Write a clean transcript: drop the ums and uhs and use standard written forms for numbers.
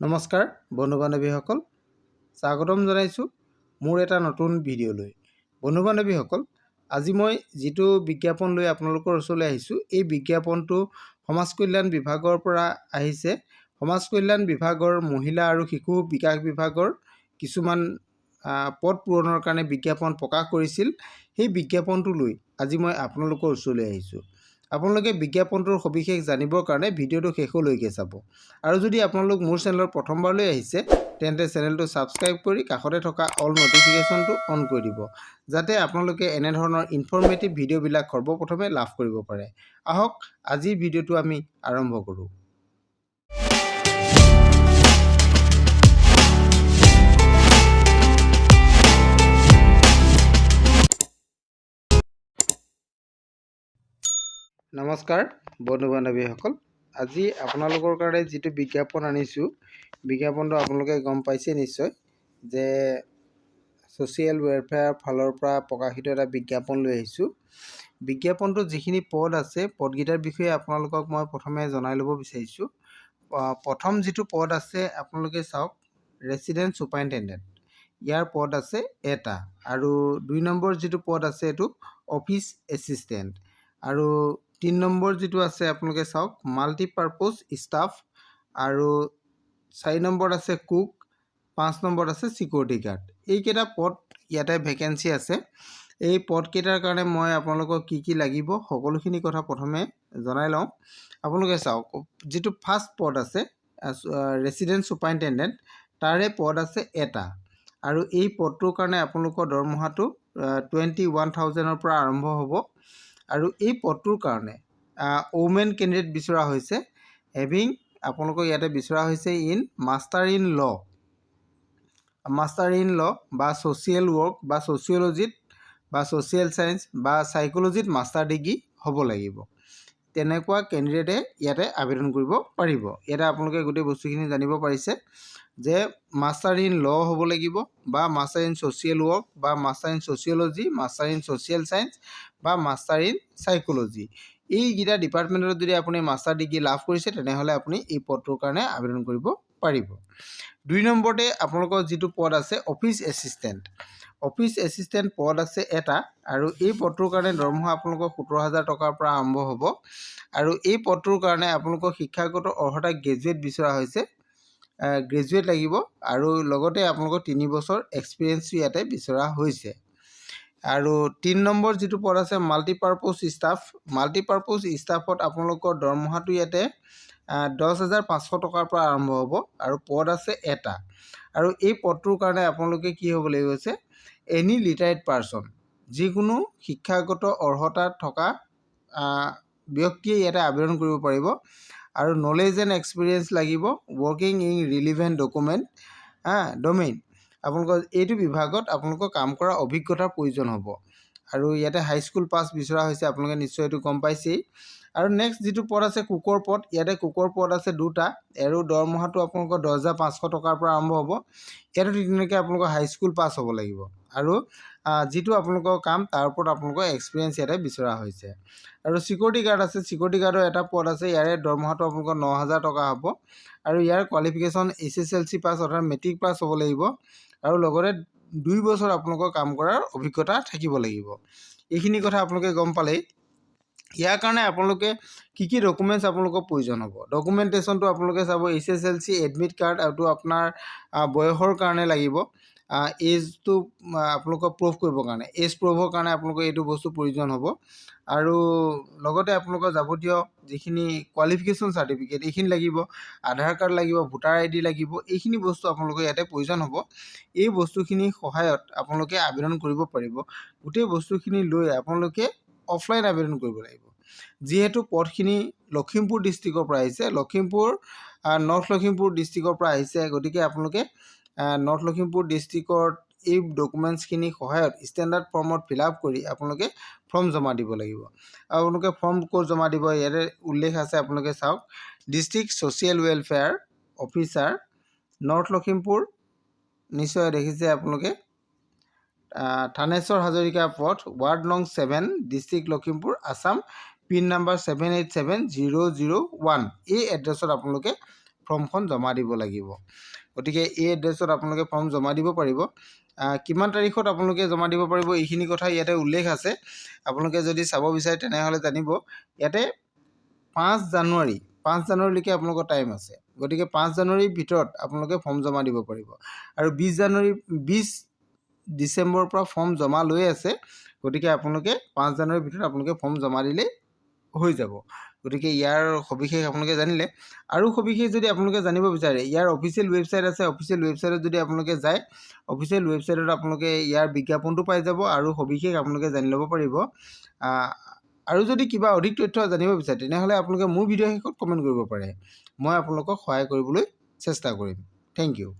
নমস্কাৰ বন্ধু বান্ধৱীসকল, স্বাগতম জনাইছোঁ মোৰ এটা নতুন ভিডিঅ'লৈ। বন্ধু বান্ধৱীসকল, আজি মই যিটো বিজ্ঞাপন লৈ আপোনালোকৰ ওচৰলৈ আহিছোঁ, এই বিজ্ঞাপনটো সমাজ কল্যাণ বিভাগৰ পৰা আহিছে। সমাজ কল্যাণ বিভাগৰ মহিলা আৰু শিশু বিকাশ বিভাগৰ কিছুমান পদ পূৰণৰ কাৰণে বিজ্ঞাপন প্ৰকাশ কৰিছিল। সেই বিজ্ঞাপনটো লৈ আজি মই আপোনালোকৰ ওচৰলৈ আহিছোঁ। আপোনালোকে বিজ্ঞাপনটোৰ সবিশেষ জানিবৰ কাৰণে ভিডিঅ'টো শেষলৈকে চাব। আৰু যদি আপোনালোক মোৰ চেনেলত প্ৰথমবাৰলৈ আহিছে তেন্তে চেনেলটো ছাবস্ক্ৰাইব কৰি কাষতে থকা অল নটিফিকেশ্যনটো অন কৰি দিব, যাতে আপোনালোকে এনেধৰণৰ ইনফৰ্মেটিভ ভিডিঅ'বিলাক সৰ্বপ্ৰথমে লাভ কৰিব পাৰে। আহক আজিৰ ভিডিঅ'টো আমি আৰম্ভ কৰোঁ। নমস্কাৰ বন্ধু বান্ধৱীসকল, আজি আপোনালোকৰ কাৰণে যিটো বিজ্ঞাপন আনিছোঁ, বিজ্ঞাপনটো আপোনালোকে গম পাইছে নিশ্চয় যে ছ'চিয়েল ৱেলফেয়াৰ ফালৰ পৰা প্ৰকাশিত এটা বিজ্ঞাপন লৈ আহিছোঁ। বিজ্ঞাপনটোত যিখিনি পদ আছে, পদকেইটাৰ বিষয়ে আপোনালোকক মই প্ৰথমে জনাই ল'ব বিচাৰিছোঁ। প্ৰথম যিটো পদ আছে আপোনালোকে চাওক, ৰেচিডেণ্ট ছুপাৰিনটেণ্ডেণ্ট, ইয়াৰ পদ আছে এটা। আৰু 2 নম্বৰ যিটো পদ আছে এইটো অফিচ এছিষ্টেণ্ট। আৰু 3 নম্বৰ যিটো আছে আপোনালোকে চাওক, মাল্টিপাৰ্পজ ষ্টাফ। আৰু 4 নম্বৰত আছে কুক, 5 নম্বৰত আছে ছিকিউৰিটি গাৰ্ড। এইকেইটা পদ ইয়াতে ভেকেঞ্চি আছে। এই পদকেইটাৰ কাৰণে মই আপোনালোকক কি লাগিব সকলোখিনি কথা প্ৰথমে জনাই লওঁ। আপোনালোকে চাওক, যিটো ফাৰ্ষ্ট পদ আছে ৰেচিডেণ্ট ছুপাৰিনটেণ্ডেণ্ট, তাৰে পদ আছে এটা। আৰু এই পদটোৰ কাৰণে আপোনালোকৰ দৰমহাটো 21,000-ৰ পৰা আৰম্ভ হ'ব। আৰু এই পদটোৰ কাৰণে ওমেন কেণ্ডিডেট বিচৰা হৈছে। আপোনালোকক ইয়াতে বিচৰা হৈছে ইন মাষ্টাৰ ইন ল' বা ছ'চিয়েল ৱৰ্ক বা ছ'চিয়লজিত বা ছ'চিয়েল ছায়েন্স বা ছাইক'লজিত মাষ্টাৰ ডিগ্ৰী হ'ব লাগিব। তেনেকুৱা কেণ্ডিডেটে ইয়াতে আবেদন কৰিব পাৰিব। ইয়াতে আপোনালোকে গোটেই বস্তুখিনি জানিব পাৰিছে যে মাষ্টাৰ ইন ল' হ'ব লাগিব বা মাষ্টাৰ ইন ছ'চিয়েল ৱৰ্ক বা master in sociology, master in social science বা মাষ্টাৰ ইন ছাইক'লজি। এইকেইটা ডিপাৰ্টমেণ্টত যদি আপুনি মাষ্টাৰ ডিগ্ৰী লাভ কৰিছে তেনেহ'লে আপুনি এই পদটোৰ কাৰণে আবেদন কৰিব পাৰিব। 2 নম্বৰতে আপোনালোকৰ যিটো পদ আছে অফিচ এছিষ্টেণ্ট। অফিচ এছিষ্টেণ্ট পদ আছে এটা। আৰু এই পদটোৰ কাৰণে দৰমহা আপোনালোকৰ 17,000 টকাৰ পৰা আৰম্ভ হ'ব। আৰু এই পদটোৰ কাৰণে আপোনালোকৰ শিক্ষাগত অৰ্হতা গ্ৰেজুৱেট বিচৰা হৈছে। গ্ৰেজুৱেট লাগিব আৰু লগতে আপোনালোকৰ 3 বছৰ এক্সপিৰিয়েঞ্চো ইয়াতে বিচৰা হৈছে। আৰু 3 নম্বৰ যিটো পদ আছে মাল্টিপাৰ্পজ ষ্টাফ। মাল্টিপাৰ্পজ ষ্টাফত আপোনালোকৰ দৰমহাটো ইয়াতে 10,500 টকাৰ পৰা আৰম্ভ হ'ব। আৰু পদ আছে এটা। আৰু এই পদটোৰ কাৰণে আপোনালোকে কি হ'ব লাগিব হৈছে, এনি ৰিটায়াৰ্ড পাৰ্চন, যিকোনো শিক্ষাগত অৰ্হতা থকা ব্যক্তিয়ে ইয়াতে আবেদন কৰিব পাৰিব। আৰু নলেজ এণ্ড এক্সপিৰিয়েঞ্চ লাগিব, ৱৰ্কিং ইন ৰিলিভেণ্ট ডমেইন। আপোনালোকৰ এইটো বিভাগত আপোনালোকৰ কাম কৰা অভিজ্ঞতাৰ প্ৰয়োজন হ'ব। আৰু ইয়াতে হাইস্কুল পাছ বিচৰা হৈছে, আপোনালোকে নিশ্চয় এইটো গম পাইছেই। আৰু নেক্সট যিটো পদ আছে কুকৰ পদ। ইয়াতে কুকৰ পদ আছে 2টা। আৰু দৰমহাটো আপোনালোকৰ 10,500 টকাৰ পৰা আৰম্ভ হ'ব। ইয়াতো তেনেকৈ আপোনালোকৰ হাইস্কুল পাছ হ'ব লাগিব। আৰু যিটো আপোনালোকৰ কাম তাৰ ওপৰত আপোনালোকৰ এক্সপিৰিয়েঞ্চ ইয়াতে বিচৰা হৈছে। আৰু ছিকিউৰিটি গাৰ্ড আছে। ছিকিউৰিটি গাৰ্ডৰ এটা পদ আছে, ইয়াৰে দৰমহাটো আপোনালোকৰ 9,000 টকা হ'ব। আৰু ইয়াৰ কোৱালিফিকেশ্যন SSLC পাছ অৰ্থাৎ মেট্ৰিক পাছ হ'ব লাগিব। আৰু লগতে 2 বছৰ আপোনালোকৰ কাম কৰাৰ অভিজ্ঞতা থাকিব লাগিব। এইখিনি কথা আপোনালোকে গম পালেই। ইয়াৰ কাৰণে আপোনালোকে কি ডকুমেণ্টছ আপোনালোকৰ প্ৰয়োজন হ'ব। ডকুমেণ্টেশ্যনটো আপোনালোকে চাব, SSLC এডমিট কাৰ্ড আৰু আপোনাৰ বয়সৰ কাৰণে লাগিব। এজটো আপোনালোকৰ প্ৰুফ কৰিবৰ কাৰণে, এজ প্ৰুফৰ কাৰণে আপোনালোকৰ এইটো বস্তু প্ৰয়োজন হ'ব। আৰু লগতে আপোনালোকৰ যাৱতীয় যিখিনি কোৱালিফিকেশ্যন চাৰ্টিফিকেট এইখিনি লাগিব, আধাৰ কাৰ্ড লাগিব, ভোটাৰ ID লাগিব। এইখিনি বস্তু আপোনালোকৰ ইয়াতে প্ৰয়োজন হ'ব। এই বস্তুখিনিৰ সহায়ত আপোনালোকে আবেদন কৰিব পাৰিব। গোটেই বস্তুখিনি লৈ আপোনালোকে অফলাইন আবেদন কৰিব লাগিব। যিহেতু পদখিনি লখিমপুৰ ডিষ্ট্ৰিক্টৰ পৰা আহিছে, নৰ্থ লখিমপুৰ ডিষ্ট্ৰিক্টৰ পৰা আহিছে, গতিকে আপোনালোকে নৰ্থ লখিমপুৰ ডিষ্ট্ৰিক্টৰ এই ডকুমেণ্টছখিনিৰ সহায়ত ষ্টেণ্ডাৰ্ড ফৰ্মত ফিল আপ কৰি আপোনালোকে ফৰ্ম জমা দিব লাগিব। আপোনালোকে ফৰ্ম ক'ত জমা দিব ইয়াতে উল্লেখ আছে, আপোনালোকে চাওক। District social welfare officer, north Lakhimpur, নিশ্চয় দেখিছে আপোনালোকে, থানেশ্বৰ হাজৰিকা পথ, ৱাৰ্ড নং 7, district Lakhimpur, Assam, pin number 787001। এই এড্ৰেছত আপোনালোকে ফৰ্মখন জমা দিব লাগিব। গতিকে এই এড্ৰেছত আপোনালোকে ফৰ্ম জমা দিব পাৰিব। কিমান তাৰিখত আপোনালোকে জমা দিব পাৰিব এইখিনি কথা ইয়াতে উল্লেখ আছে। আপোনালোকে যদি চাব বিচাৰে তেনেহ'লে জানিব ইয়াতে 5 জানুৱাৰীলৈকে আপোনালোকৰ টাইম আছে। গতিকে 5 জানুৱাৰীৰ ভিতৰত আপোনালোকে ফৰ্ম জমা দিব পাৰিব। আৰু 20 ডিচেম্বৰৰ পৰা ফৰ্ম জমা লৈ আছে। গতিকে আপোনালোকে 5 জানুৱাৰীৰ ভিতৰত আপোনালোকে ফৰ্ম জমা দিলেই হৈ যাব। গতিকে ইয়াৰ সবিশেষ আপোনালোকে জানিলে। আৰু সবিশেষ যদি আপোনালোকে জানিব বিচাৰে ইয়াৰ অফিচিয়েল ৱেবছাইট আছে। অফিচিয়েল ৱেবছাইটত যদি আপোনালোকে যায় অফিচিয়েল ৱেবছাইটত আপোনালোকে ইয়াৰ বিজ্ঞাপনটো পাই যাব আৰু সবিশেষ আপোনালোকে জানি ল'ব পাৰিব। আৰু যদি কিবা অধিক তথ্য জানিব বিচাৰে তেনেহ'লে আপোনালোকে মোৰ ভিডিঅ' শেষত কমেণ্ট কৰিব পাৰে। মই আপোনালোকক সহায় কৰিবলৈ চেষ্টা কৰিম। Thank U.